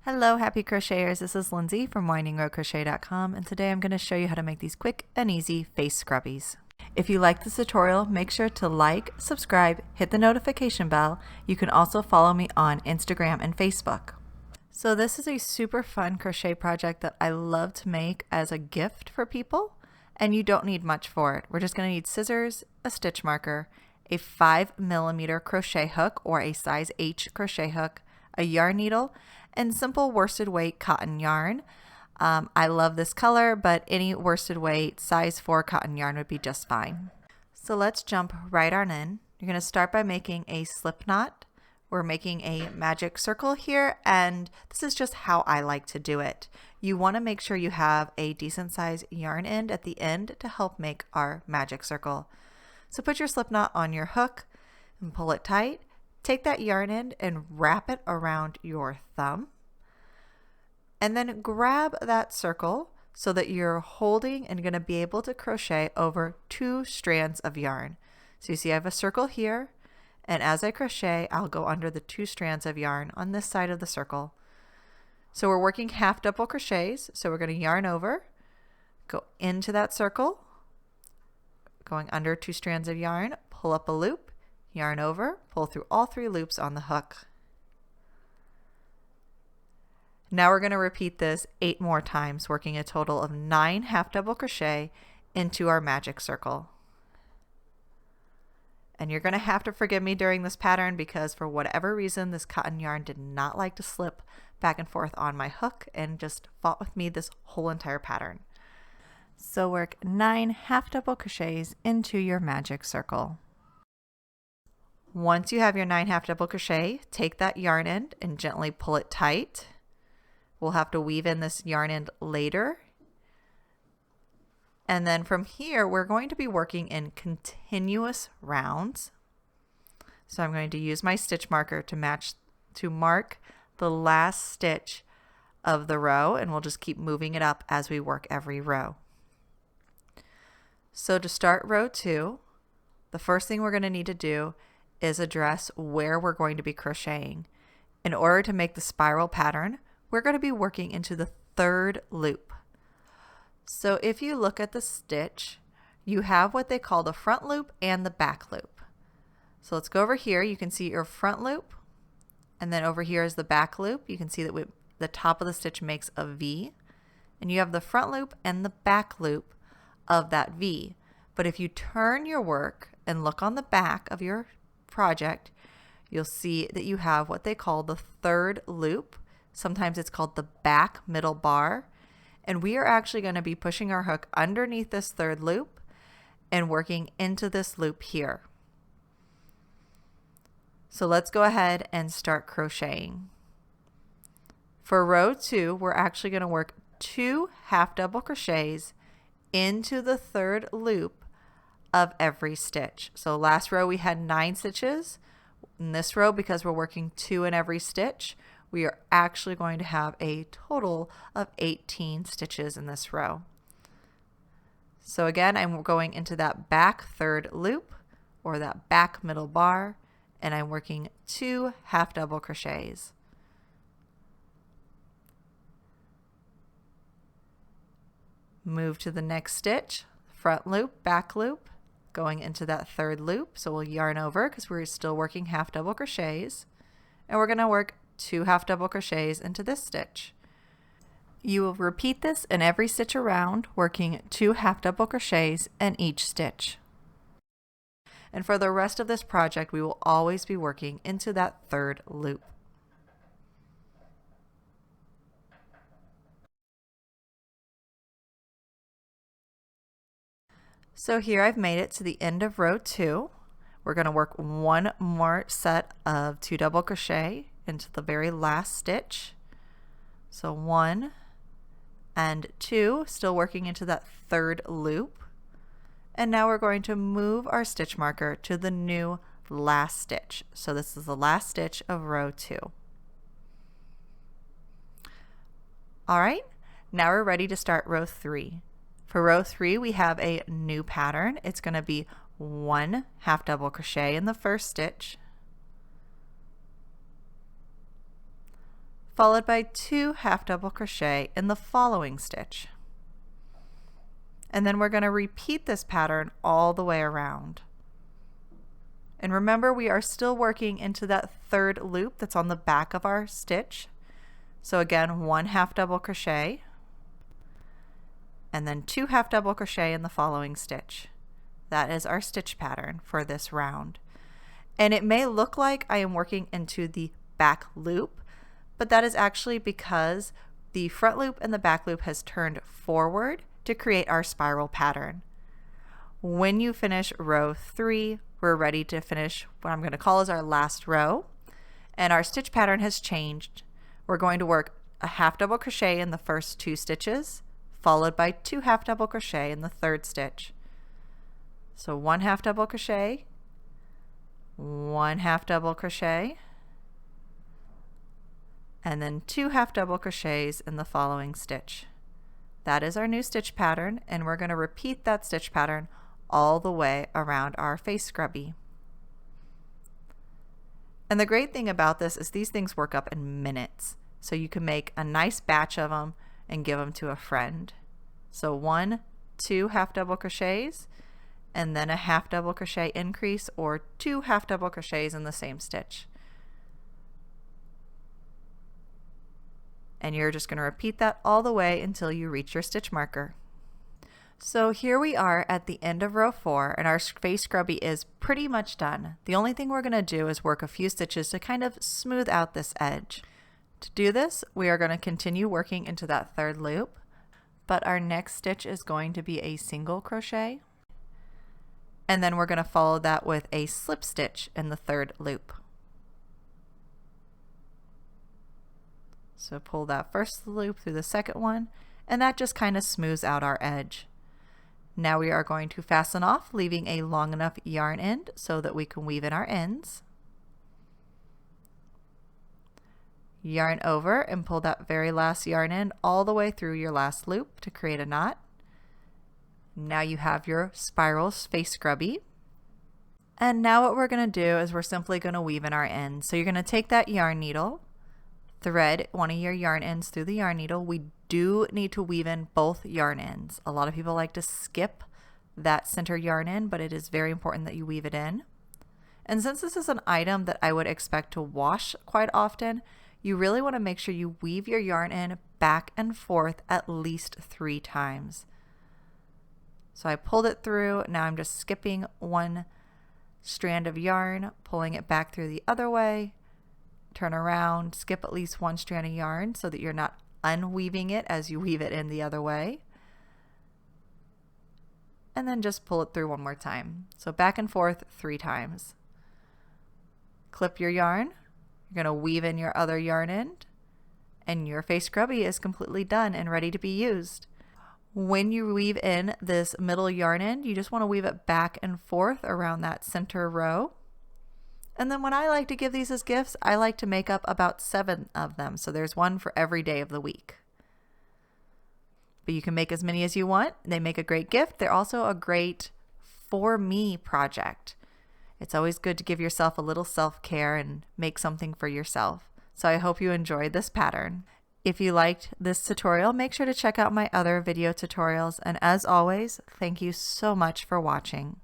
Hello, happy crocheters. This is Lindsay from windingrowcrochet.com, and today I'm going to show you how to make these quick and easy face scrubbies. If you like this tutorial, make sure to like, subscribe, hit the notification bell. You can also follow me on Instagram and Facebook. So this is a super fun crochet project that I love to make as a gift for people, and you don't need much for it. We're just going to need scissors, a stitch marker, a 5mm crochet hook or a size H crochet hook, a yarn needle, and simple worsted weight cotton yarn. I love this color, but any worsted weight size 4 cotton yarn would be just fine. So let's jump right on in. You're going to start by making a slip knot. We're making a magic circle here, and this is just how I like to do it. You want to make sure you have a decent size yarn end at the end to help make our magic circle. So put your slip knot on your hook and pull it tight. Take that yarn end and wrap it around your thumb, and then grab that circle so that you're holding and going to be able to crochet over 2 strands of yarn. So you see I have a circle here, and as I crochet I'll go under the 2 strands of yarn on this side of the circle. So we're working half double crochets, so we're going to yarn over, go into that circle, going under 2 strands of yarn, pull up a loop, yarn over, pull through all 3 loops on the hook. Now we're going to repeat this 8 more times, working a total of 9 half double crochet into our magic circle. And you're going to have to forgive me during this pattern because for whatever reason this cotton yarn did not like to slip back and forth on my hook and just fought with me this whole entire pattern. So work 9 half double crochets into your magic circle. Once you have your 9 half double crochet, take that yarn end and gently pull it tight. We'll have to weave in this yarn end later. And then from here, we're going to be working in continuous rounds. So I'm going to use my stitch marker to mark the last stitch of the row, and we'll just keep moving it up as we work every row. So to start row 2, the first thing we're going to need to do is address where we're going to be crocheting. In order to make the spiral pattern, we're going to be working into the 3rd loop. So if you look at the stitch, you have what they call the front loop and the back loop. So let's go over here. You can see your front loop, and then over here is the back loop. You can see that the top of the stitch makes a V, and you have the front loop and the back loop of that V. But if you turn your work and look on the back of your project, you'll see that you have what they call the 3rd loop. Sometimes it's called the back middle bar, and we are actually going to be pushing our hook underneath this 3rd loop and working into this loop here. So let's go ahead and start crocheting. For row 2, we're actually going to work 2 half double crochets into the 3rd loop of every stitch. So last row we had 9 stitches. In this row, because we're working 2 in every stitch, we are actually going to have a total of 18 stitches in this row. So again, I'm going into that back 3rd loop or that back middle bar, and I'm working 2 half double crochets. Move to the next stitch, front loop, back loop, going into that 3rd loop. So we'll yarn over because we're still working half double crochets, and we're going to work 2 half double crochets into this stitch. You will repeat this in every stitch around, working 2 half double crochets in each stitch. And for the rest of this project, we will always be working into that 3rd loop. So here I've made it to the end of row 2. We're going to work 1 more set of 2 double crochet into the very last stitch. So 1 and 2, still working into that 3rd loop. And now we're going to move our stitch marker to the new last stitch. So this is the last stitch of row 2. All right, now we're ready to start row 3. For row 3, we have a new pattern. It's going to be 1 half double crochet in the first stitch, followed by 2 half double crochet in the following stitch. And then we're going to repeat this pattern all the way around. And remember, we are still working into that third loop that's on the back of our stitch. So again, 1 half double crochet, and then 2 half double crochet in the following stitch. That is our stitch pattern for this round. And it may look like I am working into the back loop, but that is actually because the front loop and the back loop has turned forward to create our spiral pattern. When you finish row 3, we're ready to finish what I'm going to call as our last row, and our stitch pattern has changed. We're going to work a half double crochet in the first 2 stitches, followed by 2 half double crochet in the third stitch. So 1 half double crochet, 1 half double crochet, and then 2 half double crochets in the following stitch. That is our new stitch pattern, and we're going to repeat that stitch pattern all the way around our face scrubby. And the great thing about this is these things work up in minutes, so you can make a nice batch of them and give them to a friend. So 1, 2 half double crochets, and then a half double crochet increase, or 2 half double crochets in the same stitch. And you're just going to repeat that all the way until you reach your stitch marker. So here we are at the end of row 4, and our face scrubby is pretty much done. The only thing we're going to do is work a few stitches to kind of smooth out this edge. To do this, we are going to continue working into that third loop, but our next stitch is going to be a single crochet, and then we're going to follow that with a slip stitch in the third loop. So pull that first loop through the second one, and that just kind of smooths out our edge. Now we are going to fasten off, leaving a long enough yarn end so that we can weave in our ends. Yarn over and pull that very last yarn end all the way through your last loop to create a knot. Now you have your spiral face scrubby. And now what we're going to do is we're simply going to weave in our ends. So you're going to take that yarn needle, thread one of your yarn ends through the yarn needle. We do need to weave in both yarn ends. A lot of people like to skip that center yarn end, but it is very important that you weave it in. And since this is an item that I would expect to wash quite often, you really want to make sure you weave your yarn in back and forth at least 3 times. So I pulled it through. Now I'm just skipping one strand of yarn, pulling it back through the other way, turn around, skip at least one strand of yarn so that you're not unweaving it as you weave it in the other way, and then just pull it through one more time. So back and forth 3 times. Clip your yarn, you're going to weave in your other yarn end, and your face scrubby is completely done and ready to be used. When you weave in this middle yarn end, you just want to weave it back and forth around that center row. And then when I like to give these as gifts, I like to make up about 7 of them. So there's one for every day of the week. But you can make as many as you want. They make a great gift. They're also a great for me project. It's always good to give yourself a little self-care and make something for yourself. So I hope you enjoyed this pattern. If you liked this tutorial, make sure to check out my other video tutorials. And as always, thank you so much for watching.